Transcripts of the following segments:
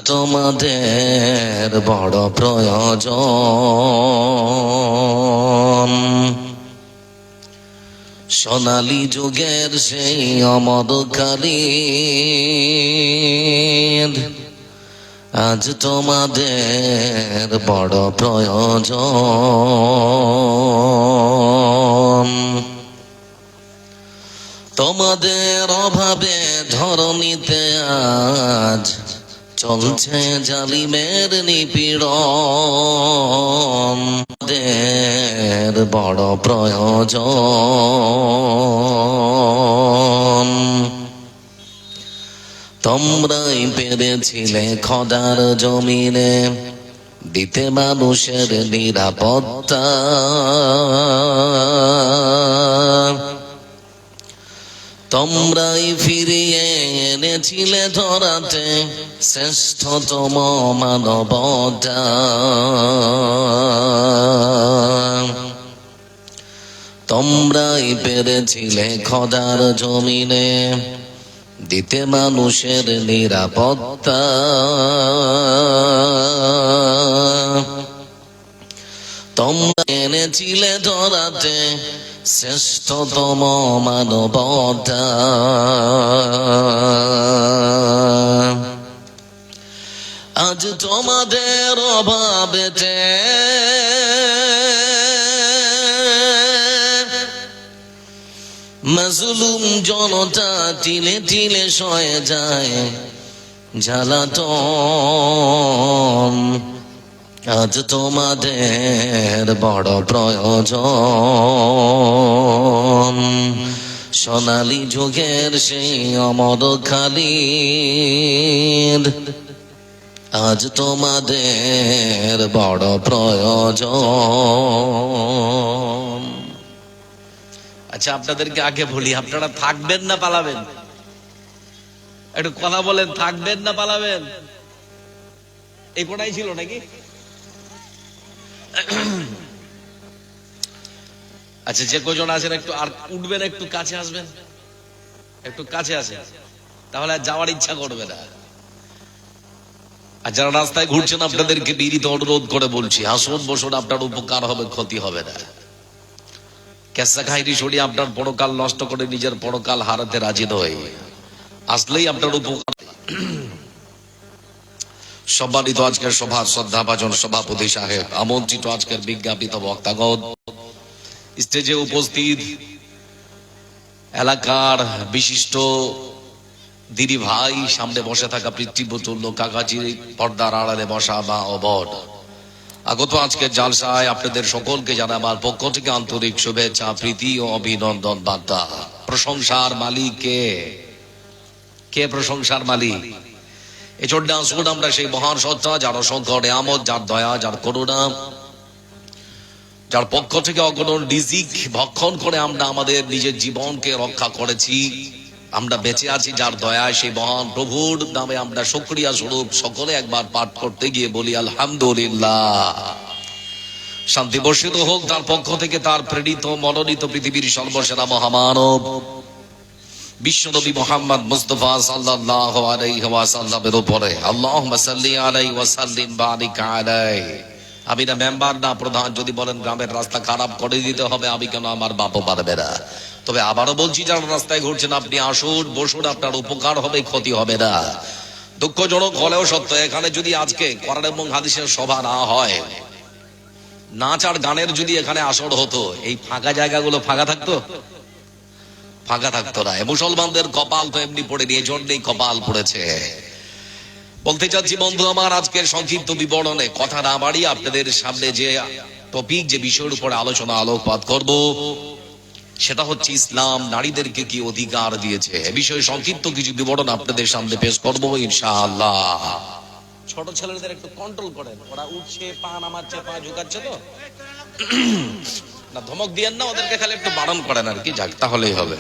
তোমাদের বড় প্রয়োজন। সোনালী যুগের সেই অমরকালীন আজ তোমাদের বড় প্রয়োজন। তোমাদের অভাবে ধরণীতে আজ চলছে জালিমের নিপীড়ন। তোমাদের বড় প্রয়োজন। তোমরাই পেরেছিলে খোদার জমিনে দিতে মানুষের নিরাপত্তা। তোমরাই ফিরিয়ে এনেছিলে ধরাতে শ্রেষ্ঠতম মানবতা। তোমরাই পেরেছিলে খোদার জমিনে দিতে মানুষের নিরাপত্তা। তোমরা এনেছিলে ধরাতে শ্রেষ্ঠতম মানবতা। আজ তোমাদের অভাবেতে মাজলুম জনতা তিলে তিলে সয়ে যায় জ্বালাতন। আজ তোমাদের বড় প্রয়োজন। সোনালী যুগের সেই অমরকালীন আজ তোমাদের বড় প্রয়োজন। আচ্ছা, আপনাদেরকে আগে বলি, আপনারা থাকবেন না পালাবেন? একটু কথা বলেন, থাকবেন না পালাবেন? এই কোটাই ছিল নাকি? আচ্ছা, যে কজন আছেন একটু আর উঠবেন, একটু কাছে আসবেন, একটু কাছে আসেন, তাহলে আর যাওয়ার ইচ্ছা করবে না। আর যারা রাস্তায় ঘুরছেন আপনাদেরকে বিনীত অনুরোধ করে বলছি, আসুন বসুন, আপনার উপকার হবে, ক্ষতি হবে না। কেসা খাইরি সরি আপনার পরকাল নষ্ট করে নিজের পরকাল হারাতে রাজি নয়, আসলেই আপনার উপকার। সম্মানিত আজকের সভার শ্রদ্ধাভাজন সভাপতি সাহেব, আমন্ত্রিত আজকের বিজ্ঞাপিত বক্তাগণ, স্টেজে উপস্থিত এলাকার বিশিষ্ট দিদি ভাই, সামনে বসে থাকা পিতৃতুল্য কাকাজি, পর্দার আড়ালে বসা বা অবড, আগত আজকের জালসায় আপনাদের সকলকে জানাই আমার পক্ষ থেকে আন্তরিক শুভেচ্ছা, প্রীতি ও অভিনন্দন বার্তা। প্রশংসার মালিক কে? কে প্রশংসার মালিক? এজন্য আসুন আমরা সেই মহান সত্তা, যার অসংখ্য নিয়ামত, যার দয়া, যার করুণা, যার পক্ষ থেকে অগণন রিজিক ভক্ষণ করে আমরা আমাদের নিজের জীবনকে রক্ষা করেছি, আমরা বেঁচে আছি যার দয়ায়, সেই মহান প্রভুর নামে আমরা শুকরিয়া স্বরূপ সকলে একবার পাঠ করতে গিয়ে বলি আলহামদুলিল্লাহ। শান্তি বর্ষিত হোক তার পক্ষ থেকে, তার প্রেরিত মনোনীত পৃথিবীর সর্বসেরা মহামানব বিশ্বনবী মুহাম্মদ মুস্তাফা সাল্লাল্লাহু আলাইহি ওয়াসাল্লামের উপরে। আল্লাহুম্মা সাল্লি আলাইহি ওয়া সাল্লিম বারিক আলাইহি। আমি না মেম্বার না প্রধান, যদি বলেন গ্রামের রাস্তা খারাপ করে দিতে হবে, আমি কেন, আমার বাপও পারবে না। তবে আবারও বলছি, যারা রাস্তায় ঘুরছেন আপনি আসুন বসুন, আপনার উপকার হবে, ক্ষতি হবে না। দুঃখজনক হলেও সত্য, এখানে যদি আজকে কোরআন এবং হাদিসের সভা না হয়, নাচ আর গানের যদি এখানে আসর হতো, এই ফাঁকা জায়গাগুলো ফাঁকা থাকতো? ফাঁকা থাকতো না। মুসলমানদের কপাল তো এমনি পড়ে নিয়ে, জন্যই কপাল পড়েছে। বলতে চাচ্ছি বন্ধু আমার, আজকের সংক্ষিপ্ত বিবরণে কথা না বাড়িয়ে আপনাদের সামনে যে টপিক, যে বিষয়ের উপরে আলোচনা আলোকপাত করব, সেটা হচ্ছে ইসলাম নারীদেরকে কি অধিকার দিয়েছে। এ বিষয়ে সংক্ষিপ্ত কিছু বিবরণ আপনাদের সামনে পেশ করবো ইনশাআল্লাহ। ছোট ছেলেদের একটু কন্ট্রোল করেন, ওরা উঠছে, পা নামাচ্ছে, পা ঝুঁকাচ্ছে তো না, ধমক দিয়েন না ওদেরকে, খালি একটু বারণ করেন আর কি, যাক তাহলেই হবে।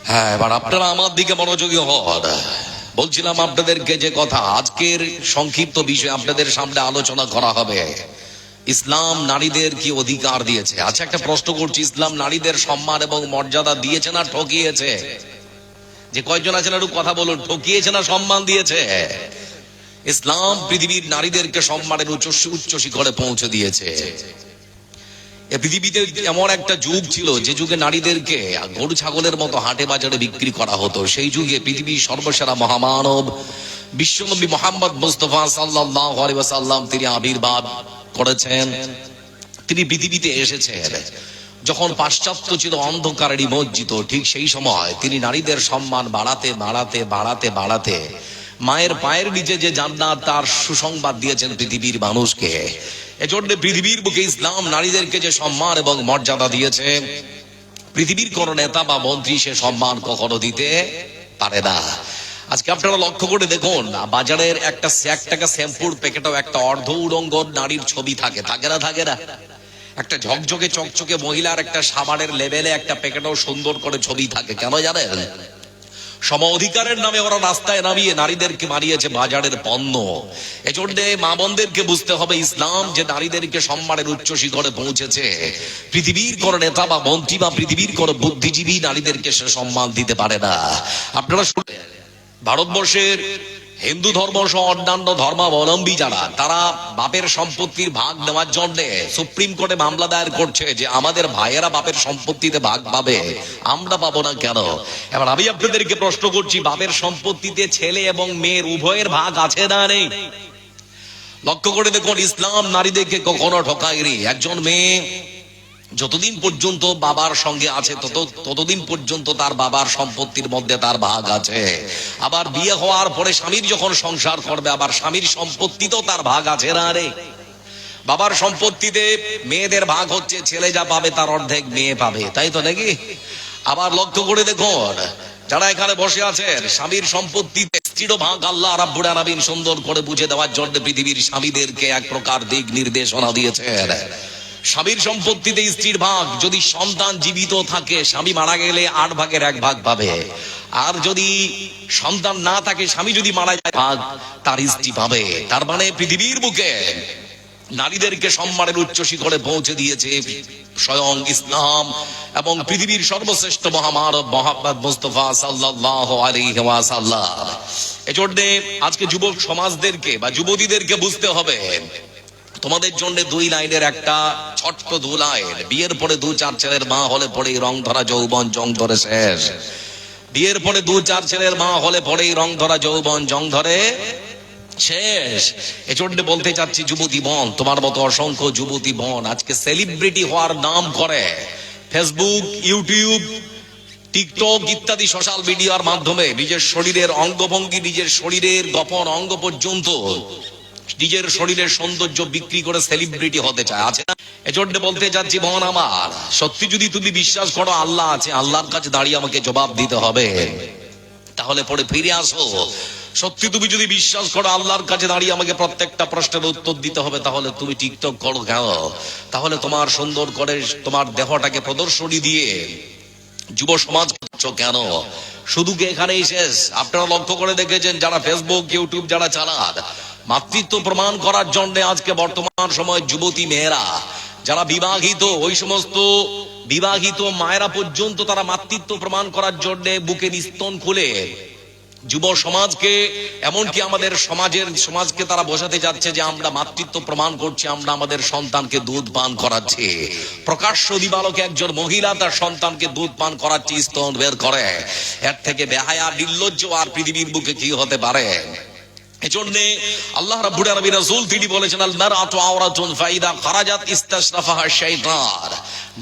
হ্যাঁ, এবার আপনারা আমার দিকে মনোযোগী হন। বলছিলাম আপনাদেরকে যে কথা, আজকের সংক্ষিপ্ত বিষয় আপনাদের সামনে আলোচনা করা হবে, ইসলাম নারীদের কি অধিকার দিয়েছে। আচ্ছা, একটা প্রশ্ন করছি, ইসলাম নারীদের সম্মান এবং মর্যাদা দিয়েছে না ঠকিয়েছে? যে কয়জন আছেন একটু কথা বলুন, ঠকিয়েছে না সম্মান দিয়েছে? ইসলাম পৃথিবীর নারীদেরকে সম্মানের উচ্চ শিখরে পৌঁছে দিয়েছে। এ পৃথিবীতে এমন একটা যুগ ছিল যে যুগে নারীদেরকে গরু ছাগলের মতো হাটে বাজারে বিক্রি করা হতো। সেই যুগে পৃথিবীর সর্বসেরা মহামানব বিশ্বনবী মুহাম্মদ মুস্তাফা সাল্লাল্লাহু আলাইহি ওয়াসাল্লাম তিনি আবির্ভাব করেছেন, তিনি পৃথিবীতে এসেছেন। যখন পাশ্চাত্য ছিল অন্ধকারে নিমজ্জিত, ঠিক সেই সময় তিনি নারীদের সম্মান বাড়াতে বাড়াতে বাড়াতে বাড়াতে মায়ের পায়ের নিচে যে জান্নাত তার সুসংবাদ দিয়েছেন পৃথিবীর মানুষকে। এজন্য পৃথিবীর বুকে ইসলাম নারীদেরকে যে সম্মান এবং মর্যাদা দিয়েছে, পৃথিবীর কোন নেতা বা মন্ত্রী সে সম্মান কখনো দিতে পারে না। আজকে আপনারা লক্ষ্য করে দেখুন, বাজারের একটা শ্যাম্পুর প্যাকেটেও একটা অর্ধ উলঙ্গ নারীর ছবি থাকে, থাকে না? থাকে না? একটা ঝকঝকে চকচকে মহিলার একটা সাবানের লেভেলে একটা প্যাকেটেও সুন্দর করে ছবি থাকে। কেন জানেন? সম অধিকারের নামে ওরা রাস্তায় নামিয়ে নারীদেরকে বানিয়েছে বাজারের পণ্য। এজন্য মা বোনদেরকে বুঝতে হবে, ইসলাম যে নারীদেরকে সম্মানের উচ্চ শিখরে পৌঁছেছে, পৃথিবীর কোন নেতা বা মন্ত্রী বা পৃথিবীর কোন বুদ্ধিজীবী নারীদেরকে সে সম্মান দিতে পারে না। আপনারা শুনলেন, ভারতবর্ষের হিন্দু ধর্ম সহ অন্যান্য ধর্মাবলম্বী যারা, তারা বাপের সম্পত্তির ভাগ নেওয়ার জন্য সুপ্রিম কোর্টে মামলা দায়ের করছে যে আমাদের ভাইয়েরা বাপের সম্পত্তিতে ভাগ পাবে, আমরা পাবো না কেন? এবার আমি আপনাদেরকে প্রশ্ন করছি, বাপের সম্পত্তিতে ছেলে এবং মেয়ের উভয়ের ভাগ আছে না নেই? লক্ষ্য করে দেখুন, ইসলাম নারীদেরকে কখনো ঠকায়নি। একজন মেয়ে যতদিন পর্যন্ত বাবার সঙ্গে আছে ততদিন পর্যন্ত তার বাবার সম্পত্তির মধ্যে তার ভাগ আছে। আবার বিয়ে হওয়ার পরে স্বামীর যখন সংসার করবে, আবার স্বামীর সম্পত্তিতেও তার ভাগ আছে না রে? বাবার সম্পত্তিতে মেয়েদের ভাগ হচ্ছে, ছেলে যা পাবে তার অর্ধেক মেয়ে পাবে, তাই তো নাকি? আবার লক্ষ্য করে দেখুন, যারা এখানে বসে আছেন, স্বামীর সম্পত্তিতে স্ত্রীর ভাগ আল্লাহ রাব্বুল আলামিন সুন্দর করে বুঝে দেওয়ার জন্য পৃথিবীর স্বামীদেরকে এক প্রকার দিক নির্দেশনা দিয়েছেন। স্বামীর সম্পত্তিতে স্ত্রীর ভাগ, যদি সন্তান জীবিত থাকে, স্বামী মারা গেলে 8 ভাগের 1 ভাগ পাবে। আর যদি সন্তান না থাকে, স্বামী যদি মারা যায়, ভাগ তার স্ত্রী পাবে। তার মানে পৃথিবীর বুকে নারীদেরকে সম্মানের উচ্চ শিখরে পৌঁছে দিয়েছে স্বয়ং ইসলাম এবং পৃথিবীর সর্বশ্রেষ্ঠ মহামানব মুহাম্মদ মুস্তাফা সাল্লাল্লাহু আলাইহি ওয়াসাল্লাম। এজন্য আজকে যুবক সমাজদেরকে বা যুবতীদেরকে বুঝতে হবে, তোমাদের জন্য 2 লাইনের একটা ছোট্ট 2 লাইন। বিয়ের পরে 2-4 ছেলের মা হলে পরেই রং ধরা যৌবন জং ধরে শেষ। বিয়ের পরে 2-4 ছেলের মা হলে পরেই রং ধরা যৌবন জং ধরে শেষ। এজন্য বলতে চাচ্ছি, যুবতী বোন, তোমার মতো অসংখ্য যুবতী বোন আজকে সেলিব্রিটি হওয়ার নাম করে ফেসবুক, ইউটিউব, টিকটক ইত্যাদি সোশ্যাল মিডিয়ার মাধ্যমে নিজের শরীরের অঙ্গভঙ্গি, নিজের শরীরের গোপন অঙ্গ পর্যন্ত, নিজের শরীরের সৌন্দর্য বিক্রি করে সেলিব্রিটি হতে চায়, আছে না? এজন্য বলতে চাচ্ছি, বোন আমার, সত্যি যদি তুমি বিশ্বাস করো আল্লাহ আছে, আল্লাহর কাছে দাঁড়িয়ে আমাকে জবাব দিতে হবে, তাহলে পরে ফিরে আসো। সত্যি তুমি যদি বিশ্বাস করো আল্লাহর কাছে দাঁড়িয়ে আমাকে প্রত্যেকটা প্রশ্নের উত্তর দিতে হবে, তাহলে তুমি টিকটক করো কেন? তাহলে তোমার সুন্দর করে তোমার দেহটাকে প্রদর্শনী দিয়ে যুব সমাজ কেন? শুধু কি এখানেই শেষ? আপনারা লক্ষ্য করে দেখেছেন, যারা ফেসবুক, ইউটিউব যারা চালান, মাতৃত্ব প্রমাণ করার জন্য আজকে বর্তমান সময় যুবতী মেয়েরা যারা বিবাহিত, ওই সমস্ত বিবাহিত মায়েরা পর্যন্ত তারা মাতৃত্ব প্রমাণ করার জন্য বুকের স্তন খুলে যুব সমাজকে, এমনকি আমাদের সমাজকে তারা বোঝাতে যাচ্ছে যে আমরা মাতৃত্ব প্রমাণ করছি, আমরা আমাদের সন্তানকে দুধ পান করাচ্ছি। প্রকাশ্য দিবালোকে একজন মহিলা তার সন্তানকে দুধ পান করাচ্ছি, স্তন বের করে। এর থেকে বেহায়া, নির্লজ্জ আর পৃথিবীর বুকে কি হতে পারে? এজন্য আল্লাহ রাব্বুল আলামিন রাসূল তিনি বলেছেন, আল মারআতু আওরাতুন ফাইদা খারাজাত ইস্তাশরাফাহা শাইতান।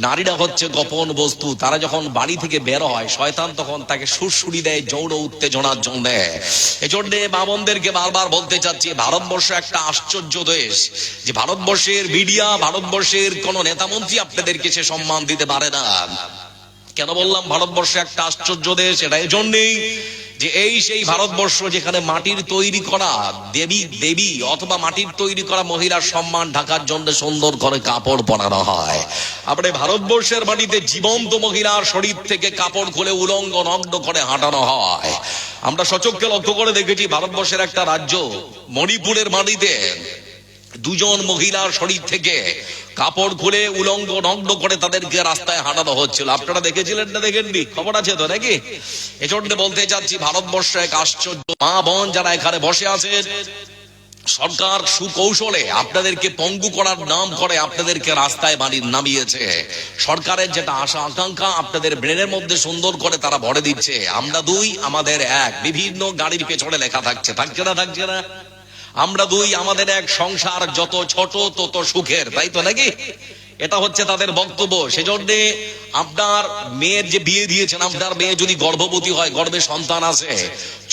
নারীরা হচ্ছে গোপন বস্তু, তারা যখন বাড়ি থেকে বের হয় শয়তান তখন তাকে সুরসুরি দেয় যৌন উত্তেজনার জন্য। এজন্য মা বোনদেরকে বারবার বলতে চাচ্ছি, ভারতবর্ষ একটা আশ্চর্য দেশ, যে ভারতবর্ষের মিডিয়া, ভারতবর্ষের কোন নেতা মন্ত্রী আপনাদেরকে সে সম্মান দিতে পারে না। কেন বললাম ভারতবর্ষ একটা আশ্চর্য দেশ? এটা এজন্যই যে এই সেই ভারতবর্ষ যেখানে মাটির তৈরি করা দেবী অথবা মাটির তৈরি করা মহিলার সম্মান ঢাকার জন্য সুন্দর করে কাপড় পরানো হয়। আপনি ভারতবর্ষের মাটিতে জীবন্ত মহিলার শরীর থেকে কাপড় খুলে উলঙ্গ নগ্ন করে হাঁটানো হয়। আমরা সচক্ষে লক্ষ্য করে দেখেছি, ভারতবর্ষের একটা রাজ্য মণিপুরের মাটিতে দুজন মহিলার শরীর থেকে কাপড় খুলে উলঙ্গ নগ্ন করে তাদেরকে রাস্তায় হাঁটানো হচ্ছিল। আপনারা দেখেছিলেন না দেখেননি? খবর আছে তো নাকি? এজন্য বলতে চাচ্ছি, ভারতবর্ষ এক আশ্চর্য। মা বোন যারা এখানে বসে আছেন, সরকার সুকৌশলে আপনাদেরকে পঙ্গু করার নাম করে আপনাদেরকে রাস্তায় নামিয়েছে। সরকারের যেটা আশা আকাঙ্ক্ষা আপনাদের ব্রেনের মধ্যে সুন্দর করে তারা ভরে দিচ্ছে। আমরা দুই, আমাদের এক, বিভিন্ন গাড়ির পেছনে লেখা থাকছে না? আমরা দুই, আমাদের এক, সংসার যত ছোট তত সুখের, তাই তো নাকি? এটা হচ্ছে তাদের বক্তব্য। সেজন্য আপনার মেয়ের যে বিয়ে দিয়েছেন, আপনার মেয়ে যদি গর্ভবতী হয়, গর্ভে সন্তান আছে,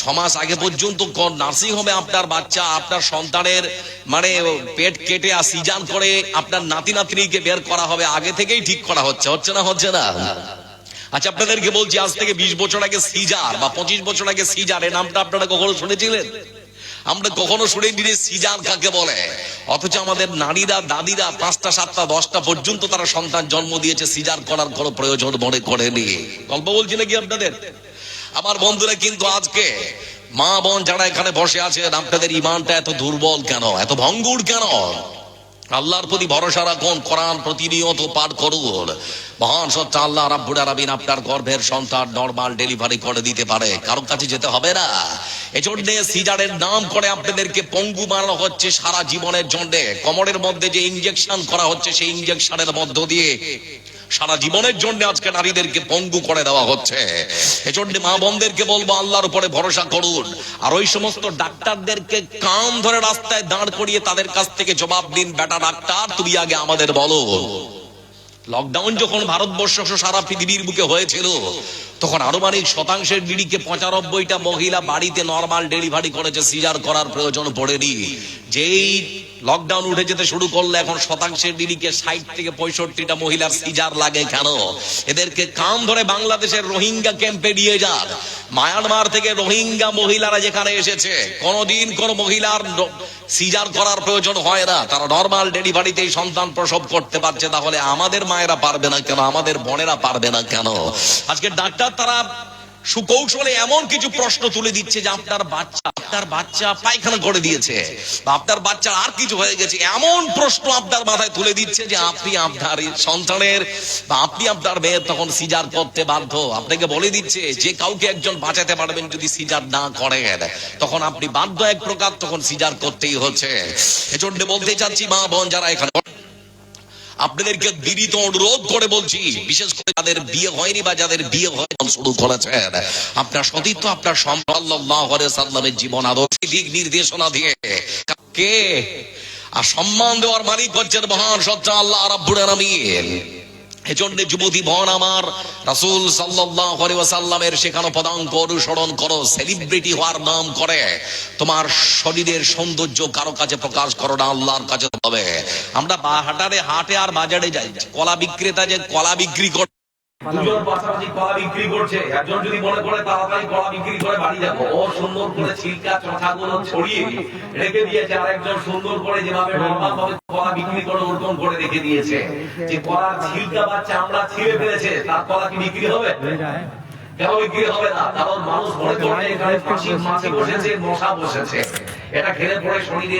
6 মাস আগে পর্যন্ত নার্সিং হোমে আপনার বাচ্চা, আপনার সন্তানের মানে পেট কেটে সিজান করে আপনার নাতি নাতনিকে বের করা হবে, আগে থেকেই ঠিক করা হচ্ছে না? আচ্ছা, আপনাদেরকে বলছি, আজ থেকে 20 বছর আগে সিজার বা 25 বছর আগে সিজার, এই নামটা আপনারা কখনো শুনেছিলেন? আমরা কখনো শুনিনি যে সিজার কাকে বলে। অথচ আমাদের নারীরা, দাদিরা 5টা 7টা 10টা পর্যন্ত তারা সন্তান জন্ম দিয়েছে, সিজার করার কোনো প্রয়োজন মনে করেনি। গল্প বলছি নাকি আপনাদের? আমার বন্ধুরা, কিন্তু আজকে মা বোন যারা এখানে বসে আছেন, আপনাদের ইমানটা এত দুর্বল কেন, এত ভঙ্গুর কেন? আল্লাহর প্রতি ভরসা রাখুন, কোরআন প্রতিনিয়ত পাঠ করুন। মহান সত্তা আল্লাহ রাব্বুল আলামিন আপনার গর্ভের সন্তান নরমাল ডেলিভারি করে দিতে পারে, কারোর কাছে যেতে হবে না। এজন্য সিজারের নাম করে আপনাদেরকে পঙ্গু বানানো হচ্ছে সারা জীবনের জন্য। কোমরের মধ্যে যে ইনজেকশন করা হচ্ছে, সেই ইনজেকশনের মধ্য দিয়ে সারা জীবনের জন্য আজকে নারীদেরকে পঙ্গু করে দেওয়া হচ্ছে। এজন্য মা বোনদেরকে বলবো, আল্লাহর উপরে ভরসা করুন। আর ওই সমস্ত ডাক্তারদেরকে কান ধরে রাস্তায় দাঁড় করিয়ে তাদের কাছ থেকে জবাব দিন, বেটা ডাক্তার তুমি আগে আমাদের বলো, লকডাউন যখন ভারতবর্ষ সারা পৃথিবীর বুকে হয়েছিল, তখন আনুমানিক শতাংশের নিরিখে 95টা মহিলা বাড়িতে নরমাল ডেলিভারি করেছে, সিজার করার প্রয়োজন পড়েনি। যেই লকডাউন উঠে যেতে শুরু করলে, এখন শতাংশের নিরিখে 60 থেকে 65টা মহিলার সিজার লাগে। কেন? এদেরকে কান ধরে বাংলাদেশের রোহিঙ্গা ক্যাম্পে নিয়ে যান। মায়ানমার থেকে রোহিঙ্গা মহিলারা যেখানে এসেছে, কোনদিন কোন মহিলার সিজার করার প্রয়োজন হয় না, তারা নরমাল ডেলিভারিতেই সন্তান প্রসব করতে পারছে। তাহলে আমাদের মায়েরা পারবে না কেন? আমাদের বোনেরা পারবে না কেন? আজকে ডাক্তার তারা সুকৌশলে এমন কিছু প্রশ্ন তুলে দিচ্ছে যে আপনার বাচ্চা পায়খানা করে দিয়েছে বা আপনার বাচ্চার আর কিছু হয়ে গেছে, এমন প্রশ্ন আপনার মাথায় তুলে দিচ্ছে যে আপনি আপনার সন্তানের বা আপনি আপনার মেয়ের তখন সিজার করতে বাধ্য। আপনাকে বলে দিচ্ছে যে কাউকে একজন বাঁচাতে পারবেন যদি সিজার না করেন, তখন আপনি বাধ্য এক প্রকার, তখন সিজার করতেই হচ্ছে। এজন্য বলতে চাচ্ছি, মা বোন যারা এখানে, আপনাদেরকে বিনীত অনুরোধ করে বলছি, বিশেষ করে যাদের বিয়ে হয়নি বা যাদের বিয়ে হয়ে শুরু করেছেন, আপনার সতীর্থ, আপনার সাল্লাল্লাহু আলাইহি সাল্লামের জীবন আদর্শ দিক নির্দেশনা দিয়ে কে আর সম্মান দেওয়ার মালিক হচ্ছেন মহান সত্তা আল্লাহ রাব্বুল আলামিন। এজন্য যুবতী বোন আমার, রাসূল সাল্লাল্লাহু আলাইহি ওয়াসাল্লামের শেখানো পদাঙ্ক অনুসরণ করো। সেলিব্রিটি হওয়ার নাম করে তোমার শরীরের সৌন্দর্য কারো কাছে প্রকাশ করো না, আল্লাহর কাছে হবে। আমরা হাটে আর বাজারে যাই, কলা বিক্রেতা যে কলা বিক্রি করে, দুজন পাশাপাশি কলা বিক্রি করছে, একজন যদি মনে করে তাড়াতাড়ি কলা বিক্রি করে বাড়ি যাবো, ও সুন্দর করে ছিলকা চোখাগুলো ছড়িয়ে রেখে দিয়েছে, আর একজন সুন্দর করে যেভাবে নরমাল ভাবে কলা বিক্রি করে ওরকম করে রেখে দিয়েছে। যে কলার ছিলকা বা চামড়া ছিঁড়ে ফেলেছে, তার কলা কি বিক্রি হবে? কেন বিক্রি হবে না? কারণ মানুষ মনে করে এখানে ফাঁসির মাছি বসেছে, মশা বসেছে, এটা খেলে পরে শরীরে